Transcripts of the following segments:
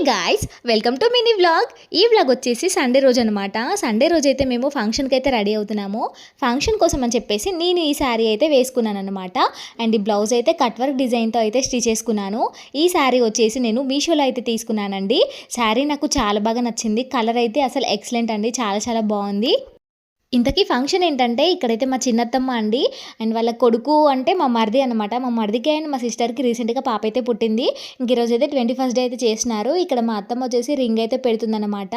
Guys, welcome to mini vlog. ఈ vlog వచ్చేసి Sunday రోజు అనమాట. సండే రోజు అయితే మేము ఫంక్షన్కి అయితే రెడీ అవుతున్నాము. ఫంక్షన్ కోసం అని చెప్పేసి నేను ఈ శారీ అయితే వేసుకున్నాను అనమాట. అండ్ ఈ బ్లౌజ్ అయితే కట్ వర్క్ డిజైన్తో అయితే స్టిచ్ చేసుకున్నాను. ఈ శారీ వచ్చేసి నేను మీషోలో అయితే తీసుకున్నానండి. శారీ నాకు చాలా బాగా నచ్చింది. కలర్ అయితే అసలు ఎక్సలెంట్ అండి, చాలా చాలా బాగుంది. ఇంతకీ ఫంక్షన్ ఏంటంటే ఇక్కడైతే మా చిన్నత్తమ్మ అండి అండ్ వాళ్ళ కొడుకు అంటే మా మరిది అనమాట. మా మరిదికి అండ్ మా సిస్టర్కి రీసెంట్గా పాప అయితే పుట్టింది. ఇంక ఈరోజు అయితే 21st డే అయితే చేస్తున్నారు. ఇక్కడ మా అత్తమ్మ వచ్చేసి రింగ్ అయితే పెడుతుందన్నమాట.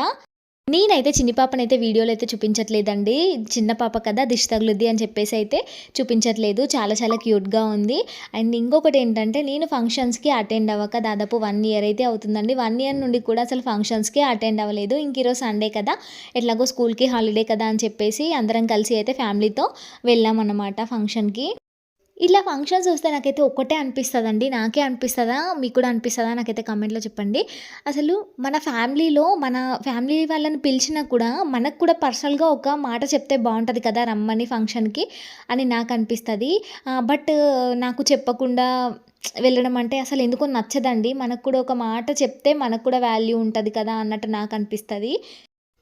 నేనైతే చిన్ని పాపనైతే వీడియోలో అయితే చూపించట్లేదండి. చిన్న పాప కదా, దిష్టి తగులుద్ది అని చెప్పేసి అయితే చూపించట్లేదు. చాలా చాలా క్యూట్గా ఉంది. అండ్ ఇంకొకటి ఏంటంటే నేను ఫంక్షన్స్కి అటెండ్ అవ్వక దాదాపు 1 ఇయర్ అయితే అవుతుందండి. 1 ఇయర్ నుండి కూడా అసలు ఫంక్షన్స్కి అటెండ్ అవ్వలేదు. ఇంక ఈరోజు సండే కదా, ఎట్లాగో స్కూల్కి హాలిడే కదా అని చెప్పేసి అందరం కలిసి అయితే ఫ్యామిలీతో వెళ్ళామన్నమాట ఫంక్షన్కి. ఇలా ఫంక్షన్స్ వస్తే నాకైతే ఒక్కటే అనిపిస్తదండి. నాకే అనిపిస్తదా? మీకు కూడా అనిపిస్తదా? నాకైతే కామెంట్‌లో చెప్పండి. అసలు మన ఫ్యామిలీలో మన ఫ్యామిలీ వాళ్ళని పిలిచినా కూడా మనకు కూడా పర్సనల్‌గా ఒక మాట చెప్తే బావుంటది కదా! రమ్మని ఫంక్షన్‌కి అని నాకనిపిస్తది. బట్ నాకు చెప్పకుండా వెళ్ళడం అంటే అసలు ఎందుకో నచ్చదండి. మనకు కూడా ఒక మాట చెప్తే మనకు కూడా వాల్యూ ఉంటది కదా! అన్నట్టు నాకనిపిస్తది.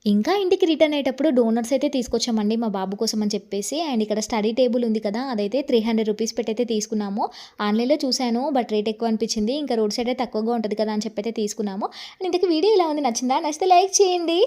ఇంకా ఇంటికి రిటర్న్ అయ్యేటప్పుడు డోనట్స్ అయితే తీసుకొచ్చామండి మా బాబు కోసం అని చెప్పేసి. అండ్ ఇక్కడ స్టడీ టేబుల్ ఉంది కదా, అదైతే 300 రూపీస్ పెట్టయితే తీసుకున్నాము. ఆన్లైన్‌లో చూసాను బట్ రేట్ ఎక్కువ అనిపించింది. ఇంకా రోడ్ సైడే తక్కువగా ఉంటది కదా అని చెప్పైతే తీసుకున్నాము. అండ్ ఇంతకీ వీడియో ఎలా ఉంది, నచ్చిందా? నచ్చితే లైక్ చేయండి.